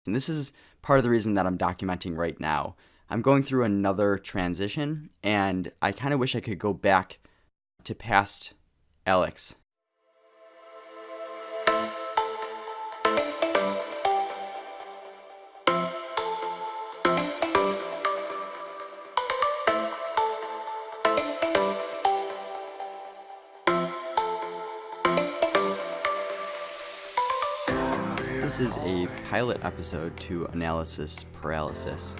And this is part of the reason that I'm documenting right now. I'm going through another transition, and I kind of wish I could go back to past Alex. This is a pilot episode to Analysis Paralysis.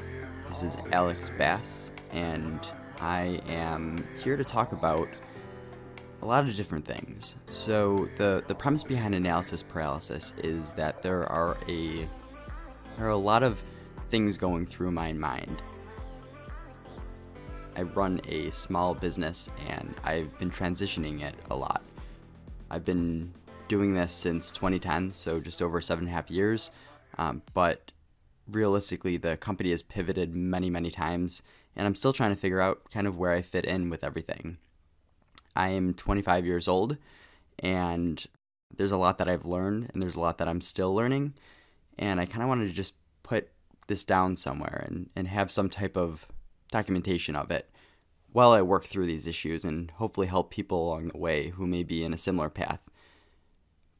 This is Alex Bass, and I am here to talk about a lot of different things. So the premise behind Analysis Paralysis is that there are a lot of things going through my mind. I run a small business, and I've been transitioning it a lot. I've been doing this since 2010, so just over 7.5 years. But realistically, the company has pivoted many, many times, and I'm still trying to figure out kind of where I fit in with everything. I am 25 years old, and there's a lot that I've learned, and there's a lot that I'm still learning, and I kind of wanted to just put this down somewhere and have some type of documentation of it while I work through these issues and hopefully help people along the way who may be in a similar path.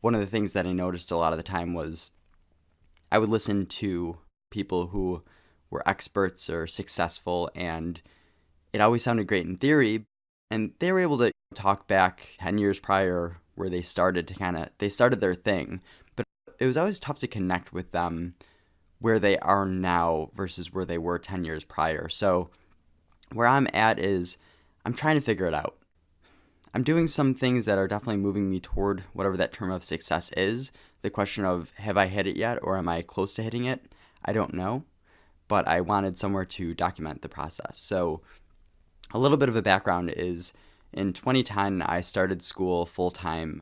One of the things that I noticed a lot of the time was I would listen to people who were experts or successful, and it always sounded great in theory, and they were able to talk back 10 years prior where they started their thing, but it was always tough to connect with them where they are now versus where they were 10 years prior. So where I'm at is I'm trying to figure it out. I'm doing some things that are definitely moving me toward whatever that term of success is. The question of, have I hit it yet, or am I close to hitting it? I don't know, but I wanted somewhere to document the process. So a little bit of a background is in 2010, I started school full-time,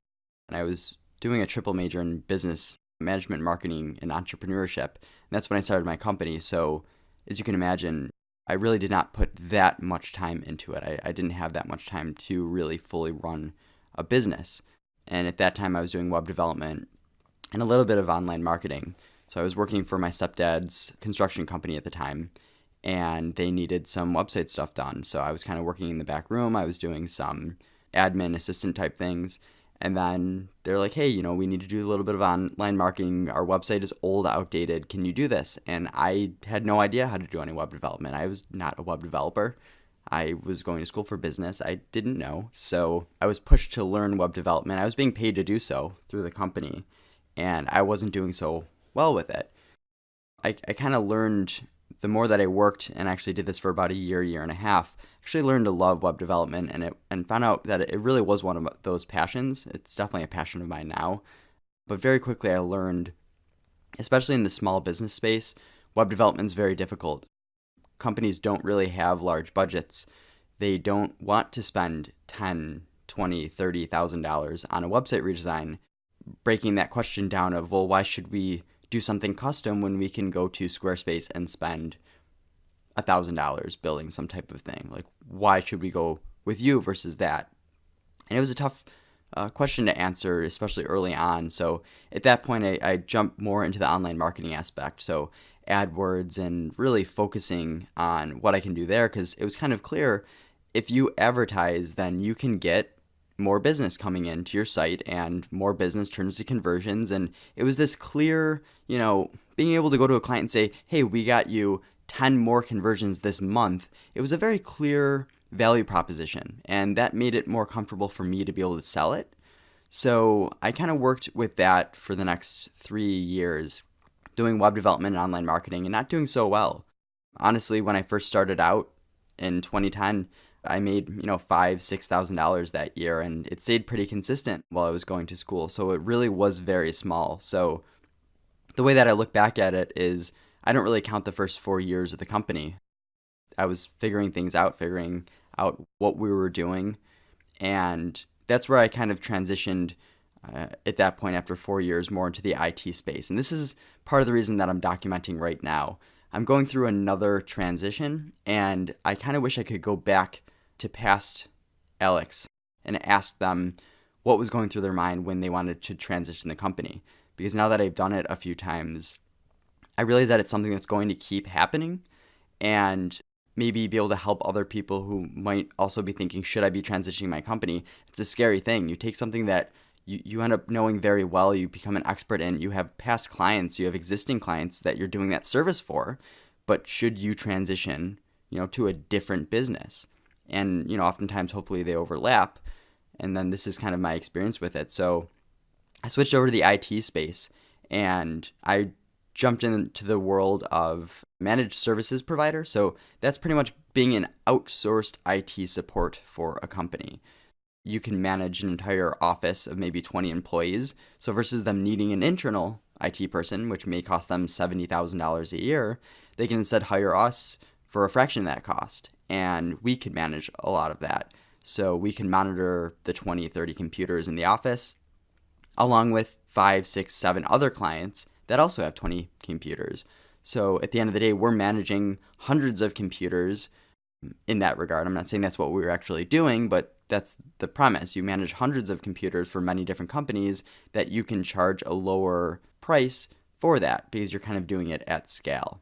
and I was doing a triple major in business management, marketing, and entrepreneurship. And that's when I started my company. So as you can imagine, I really did not put that much time into it. I didn't have that much time to really fully run a business. And at that time, I was doing web development and a little bit of online marketing. So I was working for my stepdad's construction company at the time, and they needed some website stuff done. So I was kind of working in the back room. I was doing some admin assistant type things. And then they're like, hey, we need to do a little bit of online marketing. Our website is old, outdated. Can you do this? And I had no idea how to do any web development. I was not a web developer. I was going to school for business. I didn't know. So I was pushed to learn web development. I was being paid to do so through the company, and I wasn't doing so well with it. I kind of learned, the more that I worked and actually did this for about a year and a half, actually learned to love web development and found out that it really was one of those passions. It's definitely a passion of mine now. But very quickly I learned, especially in the small business space, web development is very difficult. Companies don't really have large budgets. They don't want to spend $10,000, $20,000, $30,000 on a website redesign. Breaking that question down of, well, why should we do something custom when we can go to Squarespace and spend $1,000 building some type of thing? Like, why should we go with you versus that? And it was a tough question to answer, especially early on. So at that point, I jumped more into the online marketing aspect. So AdWords and really focusing on what I can do there, because it was kind of clear if you advertise, then you can get more business coming into your site, and more business turns to conversions. And it was this clear, being able to go to a client and say, hey, we got you 10 more conversions this month. It was a very clear value proposition, and that made it more comfortable for me to be able to sell it. So I kind of worked with that for the next 3 years, doing web development and online marketing, and not doing so well. Honestly, when I first started out in 2010, I made, $5,000-$6,000 that year, and it stayed pretty consistent while I was going to school. So it really was very small. So the way that I look back at it is I don't really count the first 4 years of the company. I was figuring out what we were doing, and that's where I kind of transitioned at that point after 4 years more into the IT space. And this is part of the reason that I'm documenting right now. I'm going through another transition, and I kind of wish I could go back to past Alex and ask them what was going through their mind when they wanted to transition the company. Because now that I've done it a few times, I realized that it's something that's going to keep happening, and maybe be able to help other people who might also be thinking, should I be transitioning my company? It's a scary thing. You take something that you end up knowing very well, you become an expert in, you have past clients, you have existing clients that you're doing that service for, but should you transition, to a different business? And, oftentimes, hopefully they overlap. And then this is kind of my experience with it. So I switched over to the IT space, and I jumped into the world of managed services provider. So that's pretty much being an outsourced IT support for a company. You can manage an entire office of maybe 20 employees. So versus them needing an internal IT person, which may cost them $70,000 a year, they can instead hire us for a fraction of that cost. And we can manage a lot of that. So we can monitor the 20, 30 computers in the office, along with 5, 6, 7 other clients that also have 20 computers. So at the end of the day, we're managing hundreds of computers in that regard. I'm not saying that's what we're actually doing, but that's the premise. You manage hundreds of computers for many different companies that you can charge a lower price for that because you're kind of doing it at scale.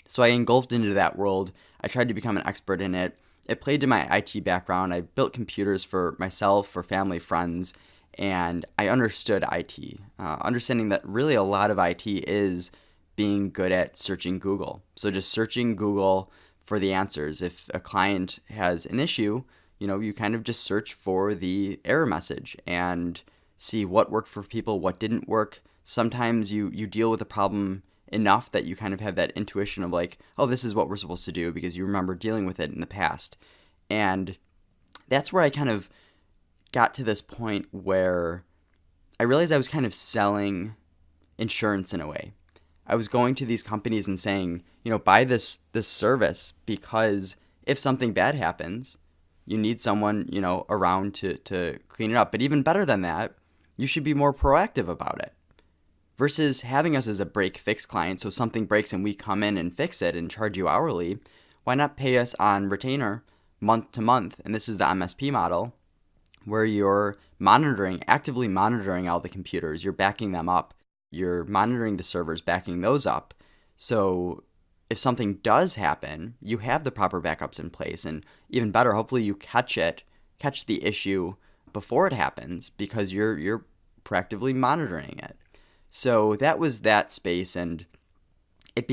So I engulfed into that world. I tried to become an expert in it. It played to my IT background. I built computers for myself, for family, friends, and I understood IT, understanding that really a lot of IT is being good at searching Google. So just searching Google for the answers. If a client has an issue, you kind of just search for the error message and see what worked for people, what didn't work. Sometimes you deal with a problem enough that you kind of have that intuition of like, oh, this is what we're supposed to do because you remember dealing with it in the past. And that's where I kind of got to this point where I realized I was kind of selling insurance in a way. I was going to these companies and saying, buy this service because if something bad happens, you need someone, around to clean it up. But even better than that, you should be more proactive about it. Versus having us as a break-fix client, so something breaks and we come in and fix it and charge you hourly, why not pay us on retainer month to month? And this is the MSP model, where you're actively monitoring all the computers, you're backing them up, you're monitoring the servers, backing those up. So if something does happen, you have the proper backups in place, and even better, hopefully you catch the issue before it happens because you're proactively monitoring it. So that was that space, and it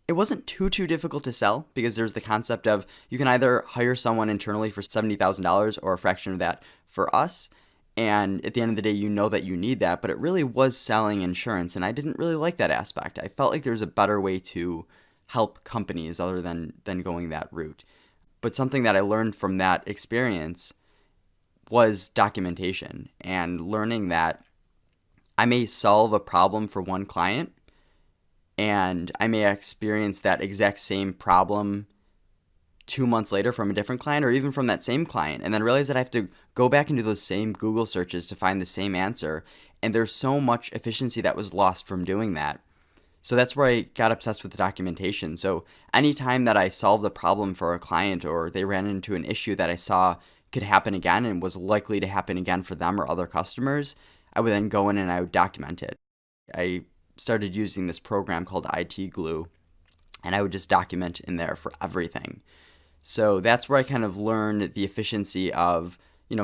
wasn't too difficult to sell because there's the concept of you can either hire someone internally for $70,000 or a fraction of that for us. And at the end of the day, you know that you need that, but it really was selling insurance. And I didn't really like that aspect. I felt like there's a better way to help companies other than going that route. But something that I learned from that experience was documentation and learning that I may solve a problem for one client, and I may experience that exact same problem 2 months later from a different client or even from that same client, and then realize that I have to go back into those same Google searches to find the same answer. And there's so much efficiency that was lost from doing that. So that's where I got obsessed with the documentation. So anytime that I solved a problem for a client or they ran into an issue that I saw could happen again and was likely to happen again for them or other customers, I would then go in and I would document it. I started using this program called IT Glue, and I would just document in there for everything. So that's where I kind of learned the efficiency of,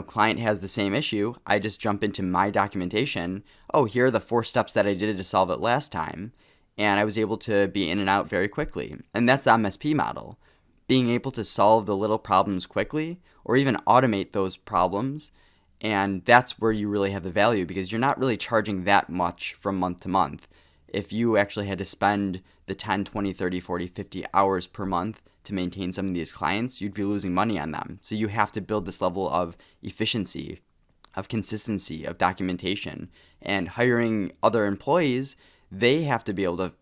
client has the same issue. I just jump into my documentation. Oh, here are the 4 steps that I did to solve it last time. And I was able to be in and out very quickly. And that's the MSP model. Being able to solve the little problems quickly or even automate those problems. And that's where you really have the value because you're not really charging that much from month to month. If you actually had to spend the 10, 20, 30, 40, 50 hours per month to maintain some of these clients, you'd be losing money on them. So you have to build this level of efficiency, of consistency, of documentation. And hiring other employees, they have to be able to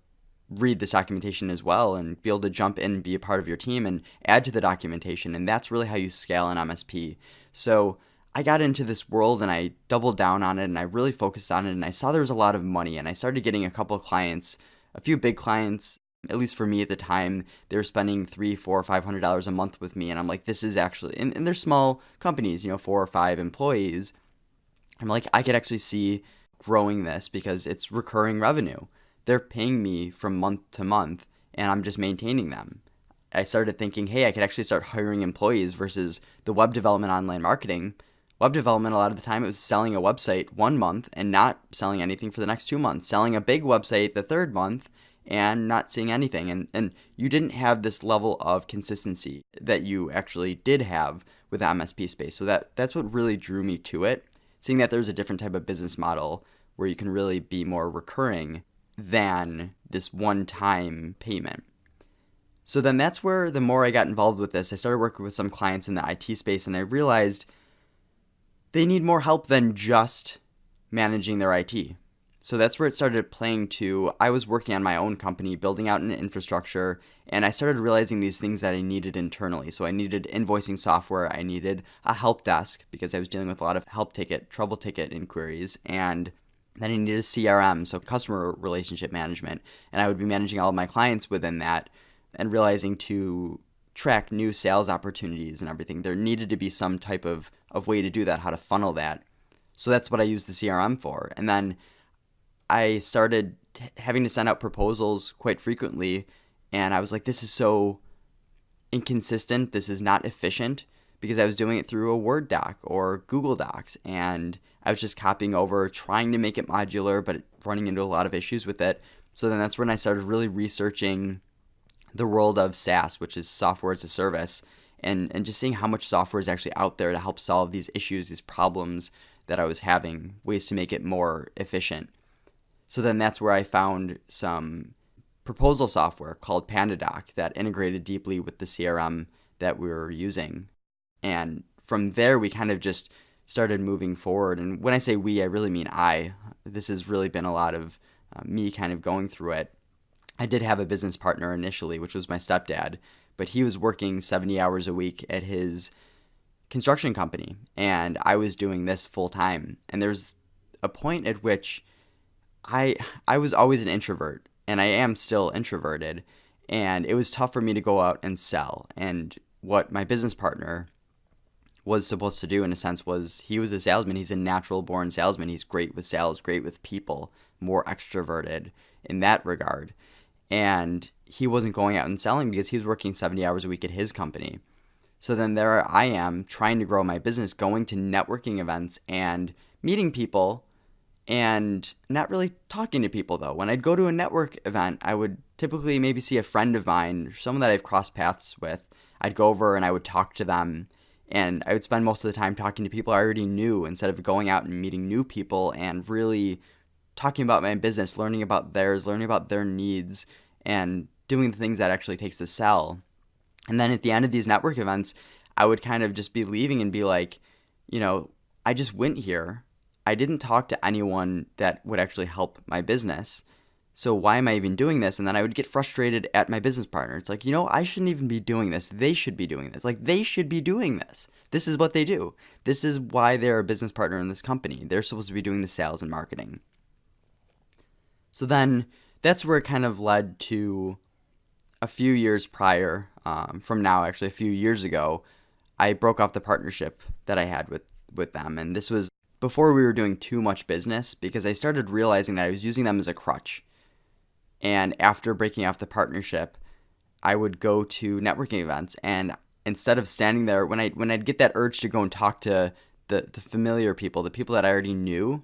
read this documentation as well and be able to jump in and be a part of your team and add to the documentation. And that's really how you scale an MSP. So I got into this world and I doubled down on it and I really focused on it, and I saw there was a lot of money, and I started getting a couple of clients, a few big clients, at least for me at the time. They were spending $300, $400, $500 a month with me, and I'm like, this is actually, and they're small companies, 4 or 5 employees. I'm like, I could actually see growing this because it's recurring revenue. they're paying me from month to month and I'm just maintaining them. I started thinking, hey, I could actually start hiring employees versus the web development, online marketing. Web development, a lot of the time, it was selling a website 1 month and not selling anything for the next 2 months, selling a big website the third month and not seeing anything. And you didn't have this level of consistency that you actually did have with the MSP space. So that's what really drew me to it, seeing that there's a different type of business model where you can really be more recurring than this one-time payment. So then that's where the more I got involved with this, I started working with some clients in the IT space, and I realized they need more help than just managing their IT. So that's where it started playing to. I was working on my own company, building out an infrastructure, and I started realizing these things that I needed internally. So I needed invoicing software, I needed a help desk because I was dealing with a lot of trouble ticket inquiries, and then I needed a CRM, so customer relationship management, and I would be managing all of my clients within that, and realizing to track new sales opportunities and everything, there needed to be some type of way to do that, how to funnel that. So that's what I used the CRM for. And then I started having to send out proposals quite frequently, and I was like, this is so inconsistent, this is not efficient, because I was doing it through a Word doc or Google Docs, and I was just copying over, trying to make it modular, but running into a lot of issues with it. So then that's when I started really researching the world of SaaS, which is software as a service, and just seeing how much software is actually out there to help solve these issues, these problems that I was having, ways to make it more efficient. So then that's where I found some proposal software called PandaDoc that integrated deeply with the CRM that we were using. And from there, we kind of just started moving forward. And when I say we, I really mean I. This has really been a lot of me kind of going through it. I did have a business partner initially, which was my stepdad, but he was working 70 hours a week at his construction company, and I was doing this full time. And there's a point at which I was always an introvert, and I am still introverted, and it was tough for me to go out and sell. And what my business partner was supposed to do, in a sense, was he was a salesman. He's a natural born salesman. He's great with sales, great with people, more extroverted in that regard. And he wasn't going out and selling because he was working 70 hours a week at his company. So then there I am trying to grow my business, going to networking events and meeting people and not really talking to people, though. When I'd go to a network event, I would typically maybe see a friend of mine, someone that I've crossed paths with. I'd go over and I would talk to them, and I would spend most of the time talking to people I already knew instead of going out and meeting new people and really talking about my business, learning about theirs, learning about their needs, and doing the things that actually takes to sell. And then at the end of these network events, I would kind of just be leaving and be like, I just went here. I didn't talk to anyone that would actually help my business. So why am I even doing this? And then I would get frustrated at my business partner. It's like, I shouldn't even be doing this. They should be doing this. Like, they should be doing this. This is what they do. This is why they're a business partner in this company. They're supposed to be doing the sales and marketing. So then that's where it kind of led to a few years prior, from now, actually a few years ago, I broke off the partnership that I had with them. And this was before we were doing too much business, because I started realizing that I was using them as a crutch. And after breaking off the partnership, I would go to networking events, and instead of standing there, when I'd get that urge to go and talk to the familiar people, the people that I already knew,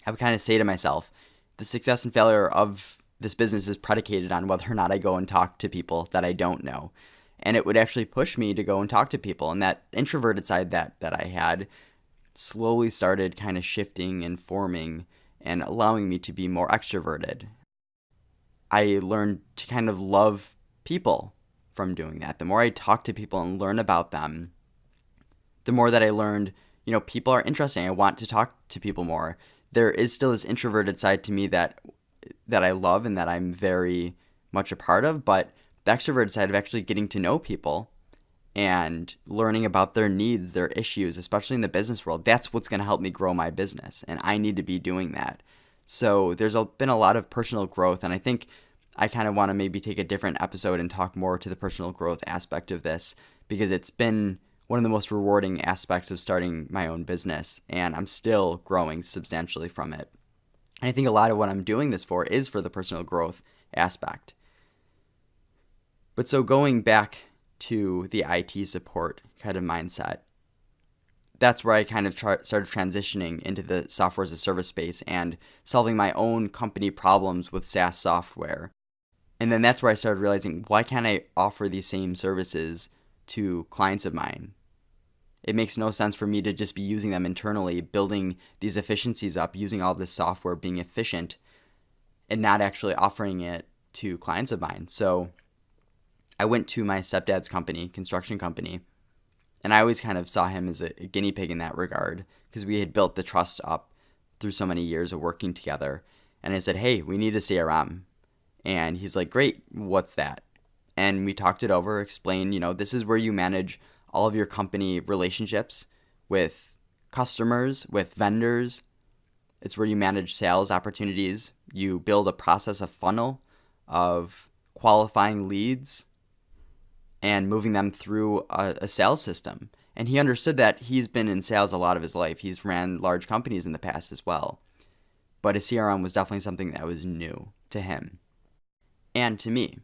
I would kind of say to myself, the success and failure of this business is predicated on whether or not I go and talk to people that I don't know. And it would actually push me to go and talk to people. And that introverted side that I had slowly started kind of shifting and forming and allowing me to be more extroverted. I learned to kind of love people from doing that. The more I talk to people and learn about them, the more that I learned, people are interesting. I want to talk to people more. There is still this introverted side to me that I love and that I'm very much a part of, but the extroverted side of actually getting to know people and learning about their needs, their issues, especially in the business world, that's what's going to help me grow my business, and I need to be doing that. So there's been a lot of personal growth, and I think I kind of want to maybe take a different episode and talk more to the personal growth aspect of this, because it's been one of the most rewarding aspects of starting my own business, and I'm still growing substantially from it. And I think a lot of what I'm doing this for is for the personal growth aspect. But so going back to the IT support kind of mindset, that's where I kind of started transitioning into the software as a service space and solving my own company problems with SaaS software. And then that's where I started realizing, why can't I offer these same services to clients of mine? It makes no sense for me to just be using them internally, building these efficiencies up, using all this software, being efficient, and not actually offering it to clients of mine. So I went to my stepdad's company, construction company, and I always kind of saw him as a guinea pig in that regard because we had built the trust up through so many years of working together. And I said, hey, we need a CRM. And he's like, great, what's that? And we talked it over, explained, this is where you manage all of your company relationships with customers, with vendors. It's where you manage sales opportunities. You build a process, a funnel of qualifying leads and moving them through a sales system. And he understood that. He's been in sales a lot of his life. He's ran large companies in the past as well. But a CRM was definitely something that was new to him and to me.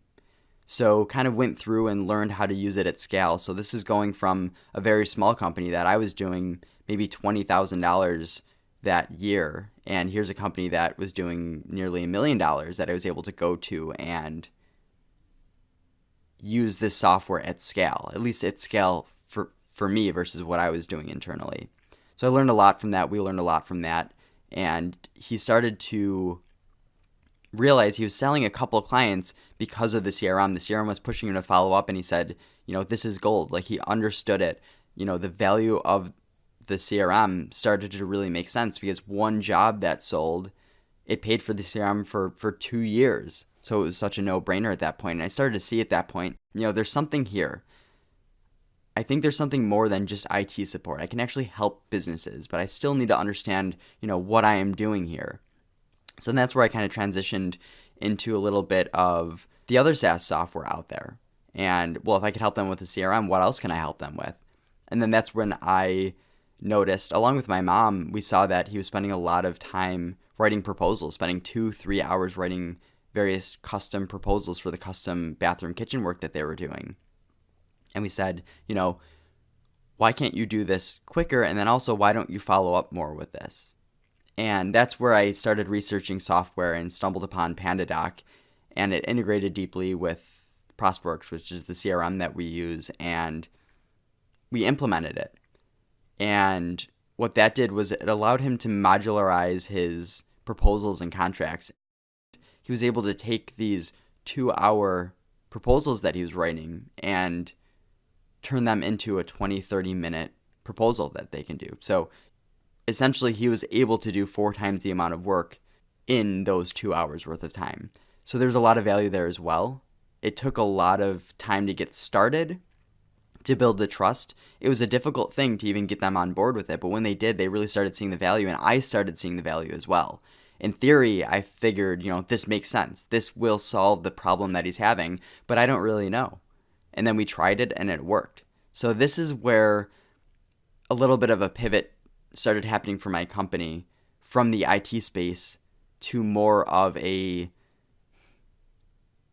So kind of went through and learned how to use it at scale. So this is going from a very small company that I was doing maybe $20,000 that year. And here's a company that was doing nearly $1 million that I was able to go to and use this software at scale, at least at scale for me versus what I was doing internally. So I learned a lot from that. We learned a lot from that. And he started to realize he was selling a couple of clients because of the CRM. The CRM was pushing him to follow up, and he said, this is gold. Like, he understood it. The value of the CRM started to really make sense because one job that sold, it paid for the CRM for 2 years. So it was such a no-brainer at that point. And I started to see at that point, there's something here. I think there's something more than just IT support. I can actually help businesses, but I still need to understand, what I am doing here. So that's where I kind of transitioned into a little bit of the other SaaS software out there. And, well, if I could help them with the CRM, what else can I help them with? And then that's when I noticed, along with my mom, we saw that he was spending a lot of time writing proposals, spending 2-3 hours writing various custom proposals for the custom bathroom kitchen work that they were doing. And we said, why can't you do this quicker? And then also, why don't you follow up more with this? And that's where I started researching software and stumbled upon PandaDoc, and it integrated deeply with ProsperWorks, which is the CRM that we use, and we implemented it. And what that did was it allowed him to modularize his proposals and contracts. He was able to take these 2-hour proposals that he was writing and turn them into a 20-30 minute proposal that they can do. So essentially, he was able to do 4 times the amount of work in those 2 hours worth of time. So there's a lot of value there as well. It took a lot of time to get started, to build the trust. It was a difficult thing to even get them on board with it, but when they did, they really started seeing the value, and I started seeing the value as well. In theory, I figured, this makes sense. This will solve the problem that he's having, but I don't really know. And then we tried it, and it worked. So this is where a little bit of a pivot started happening for my company from the IT space to more of a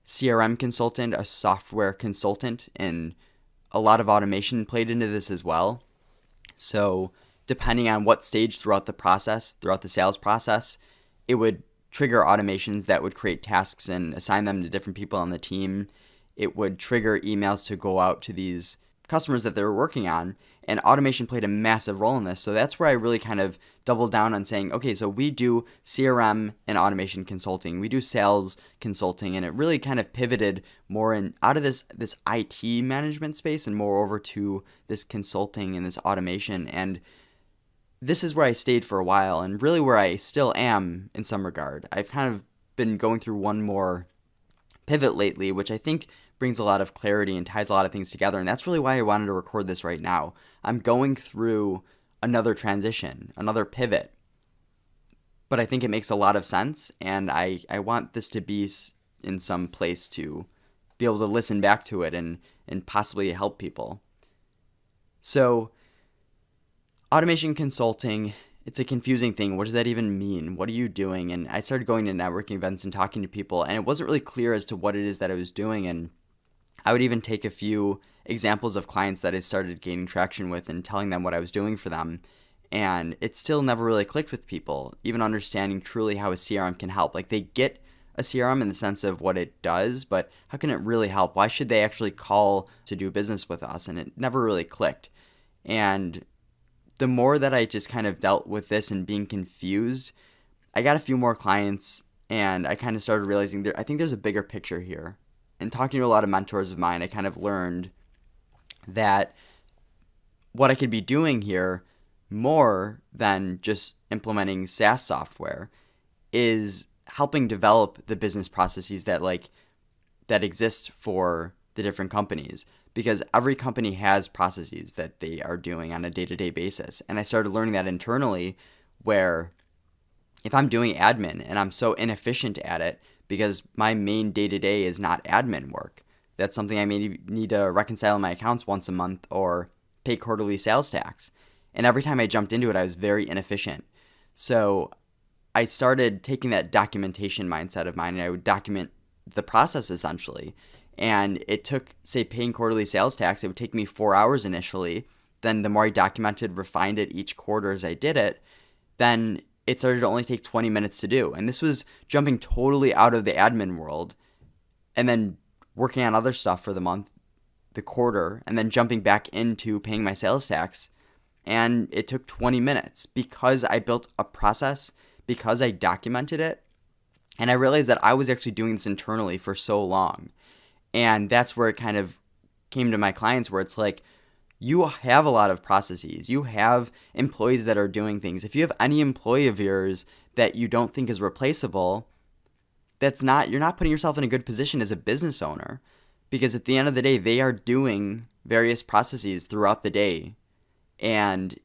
CRM consultant, a software consultant, and a lot of automation played into this as well. So depending on what stage throughout the sales process, it would trigger automations that would create tasks and assign them to different people on the team. It would trigger emails to go out to these customers that they were working on, and automation played a massive role in this. So that's where I really kind of doubled down on saying, okay, so we do CRM and automation consulting, we do sales consulting, and it really kind of pivoted more out of this IT management space and more over to this consulting and this automation. And this is where I stayed for a while, and really where I still am in some regard. I've kind of been going through one more pivot lately, which I think brings a lot of clarity and ties a lot of things together. And that's really why I wanted to record this right now. I'm going through another transition, another pivot. But I think it makes a lot of sense. And I want this to be in some place to be able to listen back to it and possibly help people. So automation consulting it's a confusing thing. What does that even mean? What are you doing? And I started going to networking events and talking to people, and it wasn't really clear as to what it is that I was doing. And I would even take a few examples of clients that I started gaining traction with and telling them what I was doing for them. And it still never really clicked with people, even understanding truly how a CRM can help. Like, they get a CRM in the sense of what it does, but how can it really help? Why should they actually call to do business with us? And it never really clicked. And the more that I just kind of dealt with this and being confused, I got a few more clients, and I kind of started realizing I think there's a bigger picture here. And talking to a lot of mentors of mine, I kind of learned that what I could be doing here more than just implementing SaaS software is helping develop the business processes that exist for the different companies, because every company has processes that they are doing on a day-to-day basis. And I started learning that internally, where if I'm doing admin and I'm so inefficient at it because my main day-to-day is not admin work, that's something I may need to reconcile my accounts once a month or pay quarterly sales tax. And every time I jumped into it, I was very inefficient. So I started taking that documentation mindset of mine, and I would document the process essentially. And it took, say, paying quarterly sales tax, it would take me 4 hours initially. Then the more I documented, refined it each quarter as I did it, then it started to only take 20 minutes to do. And this was jumping totally out of the admin world and then working on other stuff for the month, the quarter, and then jumping back into paying my sales tax. And it took 20 minutes because I built a process, because I documented it. And I realized that I was actually doing this internally for so long. And that's where it kind of came to my clients, where it's like, you have a lot of processes. You have employees that are doing things. If you have any employee of yours that you don't think is replaceable, you're not putting yourself in a good position as a business owner, because at the end of the day, they are doing various processes throughout the day. And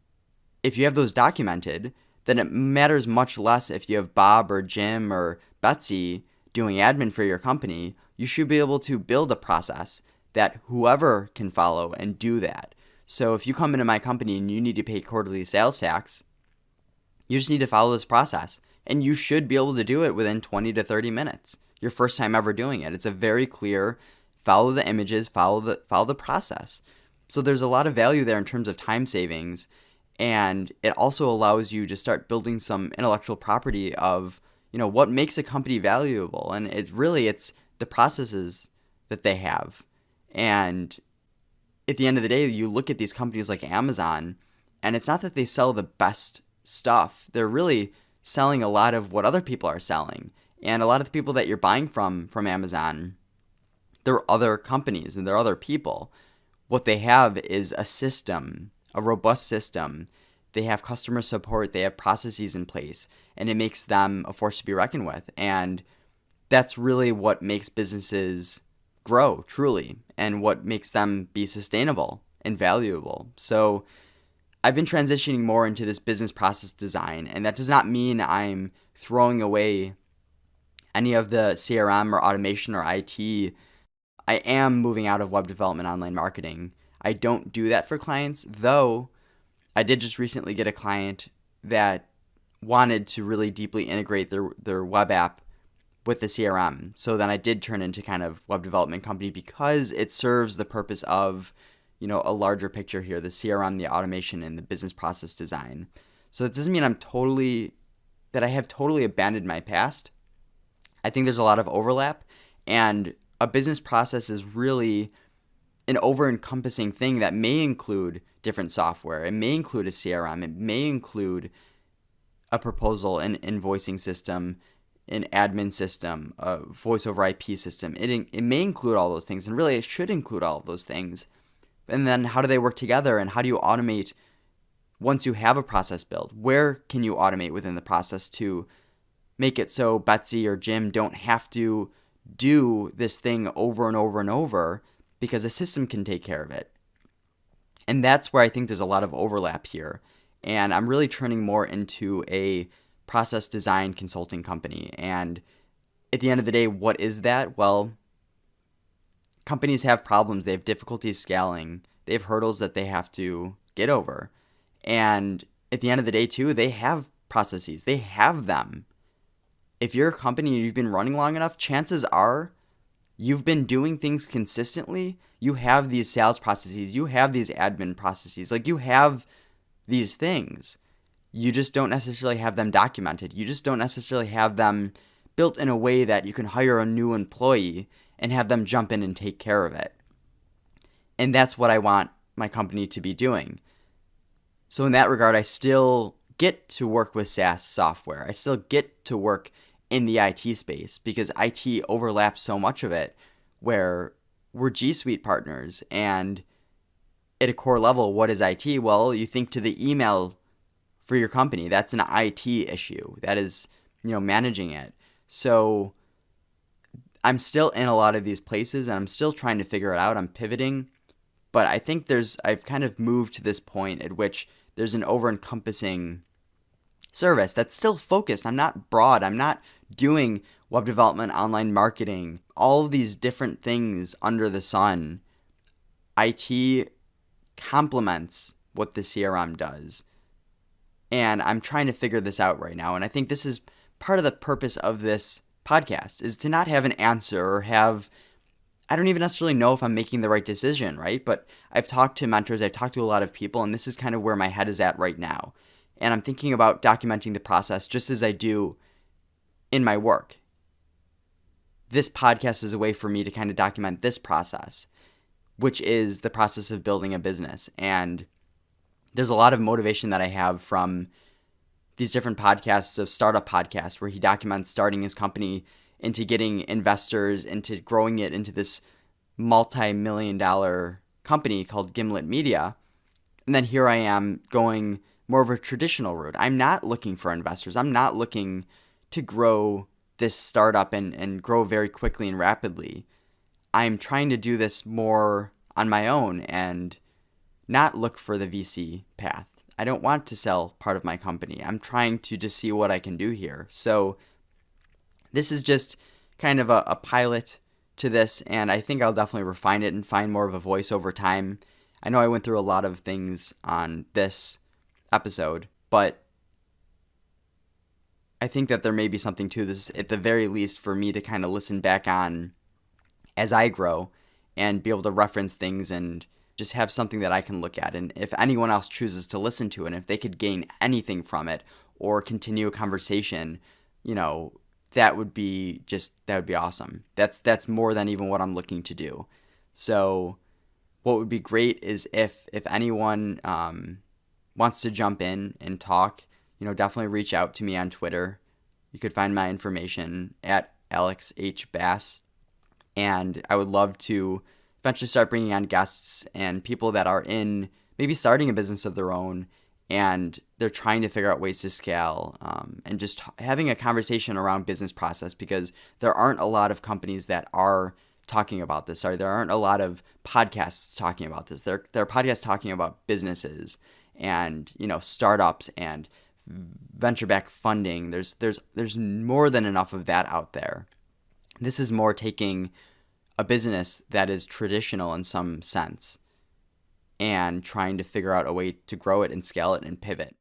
if you have those documented, then it matters much less if you have Bob or Jim or Betsy doing admin for your company. You should be able to build a process that whoever can follow and do that. So if you come into my company and you need to pay quarterly sales tax, you just need to follow this process. And you should be able to do it within 20 to 30 minutes. Your first time ever doing it. It's a very clear, follow the images, follow the process. So there's a lot of value there in terms of time savings. And it also allows you to start building some intellectual property of, what makes a company valuable. And it's the processes that they have. And at the end of the day, you look at these companies like Amazon, and it's not that they sell the best stuff. They're really selling a lot of what other people are selling. And a lot of the people that you're buying from Amazon, they're other companies and they're other people. What they have is a system, a robust system. They have customer support, they have processes in place, and it makes them a force to be reckoned with. And that's really what makes businesses grow, truly, and what makes them be sustainable and valuable. So I've been transitioning more into this business process design, and that does not mean I'm throwing away any of the CRM or automation or IT. I am moving out of web development, online marketing. I don't do that for clients, though I did just recently get a client that wanted to really deeply integrate their web app with the CRM. So then I did turn into kind of web development company, because it serves the purpose of, a larger picture here, the CRM, the automation, and the business process design. So that doesn't mean that I have totally abandoned my past. I think there's a lot of overlap, and a business process is really an over-encompassing thing that may include different software. It may include a CRM. It may include a proposal, an invoicing system, an admin system, a voice over IP system. It may include all those things, and really it should include all of those things. And then how do they work together, and how do you automate once you have a process built? Where can you automate within the process to make it so Betsy or Jim don't have to do this thing over and over and over, because a system can take care of it? And that's where I think there's a lot of overlap here. And I'm really turning more into a process design consulting company. And at the end of the day, what is that? Well, companies have problems. They have difficulties scaling. They have hurdles that they have to get over. And at the end of the day too, they have processes. They have them. If you're a company and you've been running long enough, chances are you've been doing things consistently. You have these sales processes. You have these admin processes. Like, you have these things. You just don't necessarily have them documented. You just don't necessarily have them built in a way that you can hire a new employee and have them jump in and take care of it. And that's what I want my company to be doing. So in that regard, I still get to work with SaaS software. I still get to work in the IT space because IT overlaps so much of it, where we're G Suite partners. And at a core level, what is IT? Well, you think to the email for your company. That's an IT issue. That is, managing it. So I'm still in a lot of these places and I'm still trying to figure it out. I'm pivoting, but I think I've kind of moved to this point at which there's an over-encompassing service that's still focused. I'm not broad. I'm not doing web development, online marketing, all of these different things under the sun. IT complements what the CRM does. And I'm trying to figure this out right now. And I think this is part of the purpose of this podcast, is to not have an answer or I don't even necessarily know if I'm making the right decision, right? But I've talked to mentors, I've talked to a lot of people, and this is kind of where my head is at right now. And I'm thinking about documenting the process just as I do in my work. This podcast is a way for me to kind of document this process, which is the process of building a business. And there's a lot of motivation that I have from these different podcasts of startup podcasts where he documents starting his company into getting investors, into growing it into this multi-million-dollar company called Gimlet Media. And then here I am going more of a traditional route. I'm not looking for investors. I'm not looking to grow this startup and grow very quickly and rapidly. I'm trying to do this more on my own and not look for the VC path. I don't want to sell part of my company. I'm trying to just see what I can do here. So this is just kind of a pilot to this, and I think I'll definitely refine it and find more of a voice over time. I know I went through a lot of things on this episode, but I think that there may be something to this, at the very least, for me to kind of listen back on as I grow and be able to reference things and just have something that I can look at. And if anyone else chooses to listen to it, and if they could gain anything from it or continue a conversation, that would be awesome. That's more than even what I'm looking to do. So what would be great is if anyone wants to jump in and talk, definitely reach out to me on Twitter. You could find my information at Alex H. Bass. And I would love to eventually start bringing on guests and people that are in maybe starting a business of their own and they're trying to figure out ways to scale, and just having a conversation around business process, because there aren't a lot of companies that are talking about this. There aren't a lot of podcasts talking about this. There are podcasts talking about businesses and startups and venture-backed funding. There's more than enough of that out there. This is more taking a business that is traditional in some sense and trying to figure out a way to grow it and scale it and pivot.